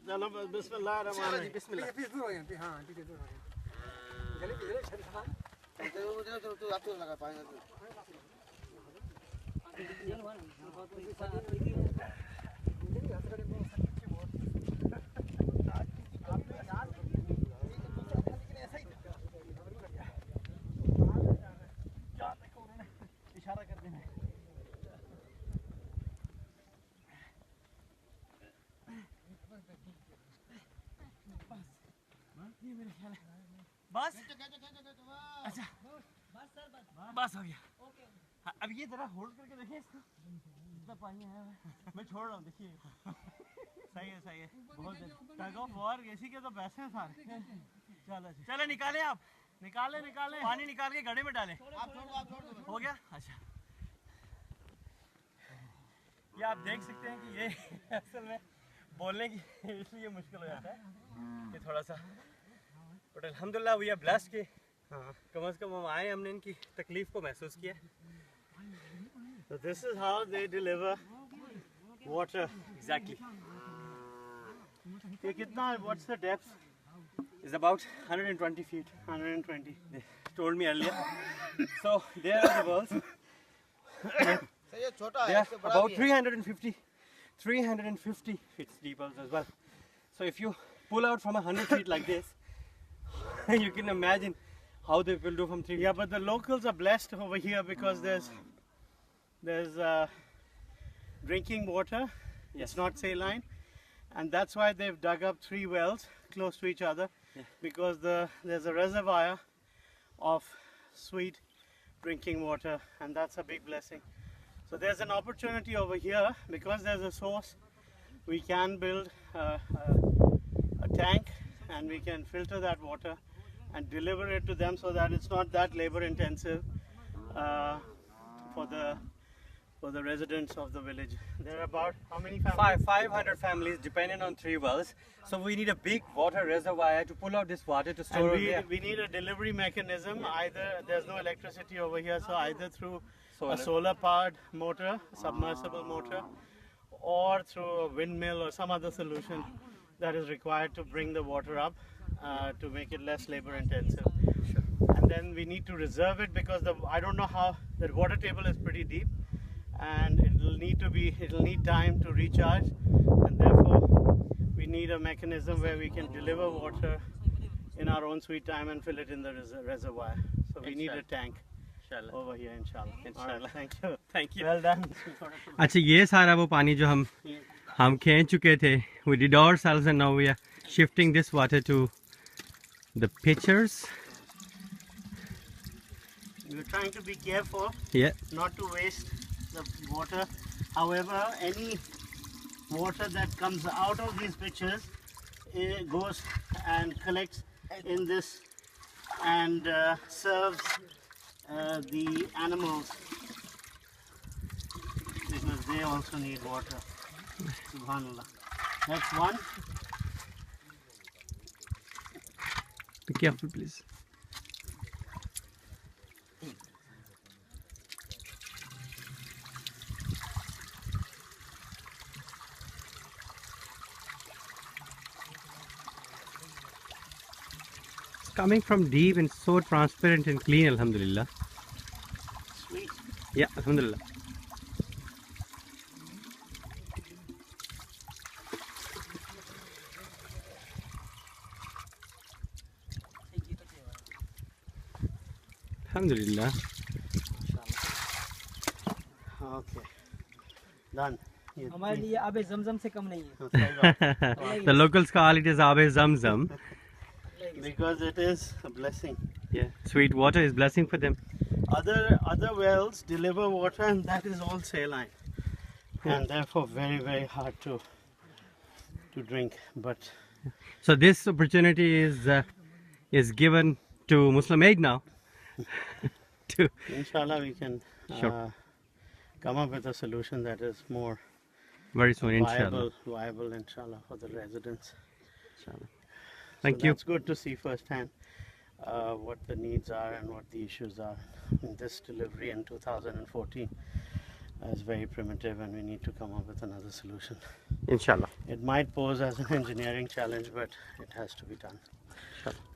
चलो बिस्मिल्लाह रहमान रहीम। बिस्मिल्लाह। पीछे दूर हो गए, हाँ पीछे दूर हो गए। गले गले छड़ खा। तो आपको लगा पाएंगे तो। इशारा कर देना। ये मेरे ख्याल है बस। अच्छा बस हो गया। हाँ, अब ये जरा होल्ड करके देखिए इसको, इतना पानी आया हुआ है। मैं छोड़ रहा हूँ, देखिए। सही है सही है, बहुत टग ऑफ वॉर इसी के तो पैसे हैं सारे। चलो चलो निकालें, आप निकालें निकालें, पानी निकाल के घड़े में डालें। आप छोड़ दो। हो गया। अच्छा ये आप देख सकते हैं कि ये असल में बोलने की इसलिए मुश्किल हो जाता है कि थोड़ा सा, बट अल्हम्दुलिल्लाह वी आर ब्लेस्ड कि कम से कम हम आए, हमने इनकी तकलीफ को महसूस किया। So this is how they deliver water exactly. ये कितना, what's the depth? It's about 120 feet. 120. They told me earlier. So there are the wells. ये छोटा They है, are इससे बड़ा about भी है। 350 feet deep wells as well. So if you pull out from 100 feet like this, you can imagine how they will do from 3. Yeah, but the locals are blessed over here because there's drinking water. Yes. It's not saline, and that's why they've dug up 3 wells close to each other, because there's a reservoir of sweet drinking water, and that's a big blessing. So there's an opportunity over here, because there's a source. We can build a tank, and we can filter that water and deliver it to them, so that it's not that labor intensive for the residents of the village. There are about how many families? 500 families dependent on 3 wells. So we need a big water reservoir to pull out this water to store it. We need a delivery mechanism. Either there's no electricity over here, so either through a solar powered motor, submersible motor, or through a windmill or some other solution that is required to bring the water up to make it less labor intensive. And then we need to reserve it, because I don't know how, the water table is pretty deep, and it'll need time to recharge, and therefore we need a mechanism where we can deliver water in our own sweet time and fill it in the reservoir. So we need a tank over here, inshallah. Thank you. Well done. अच्छा ये सारा वो पानी जो हम खींच चुके थे, we did ourselves, and now we are shifting this water to the pitchers. We're trying to be careful, Yeah. not to waste the water. However, any water that comes out of these pitchers goes and collects in this and serves the animals, because they also need water. Subhanallah. That's one. Be careful, please. It's coming from deep and so transparent and clean, alhamdulillah. Sweet. Yeah, alhamdulillah. Alhamdulillah. Okay. Done. हमारे लिए आबे जमजम से कम नहीं है। The locals call it as Abe Zamzam. Because it is a blessing. Yeah, sweet water is blessing for them. Other wells deliver water, and that is all saline, and therefore very hard to drink. But So this opportunity is given to Muslim Aid now. to inshallah we can Sure. come up with a solution that is more very soon, inshallah. viable inshallah for the residents. Inshallah. So Thank you. It's good to see firsthand what the needs are and what the issues are in this delivery in 2014. as very primitive, and we need to come up with another solution. Inshallah. It might pose as an engineering challenge, but it has to be done. Inshallah.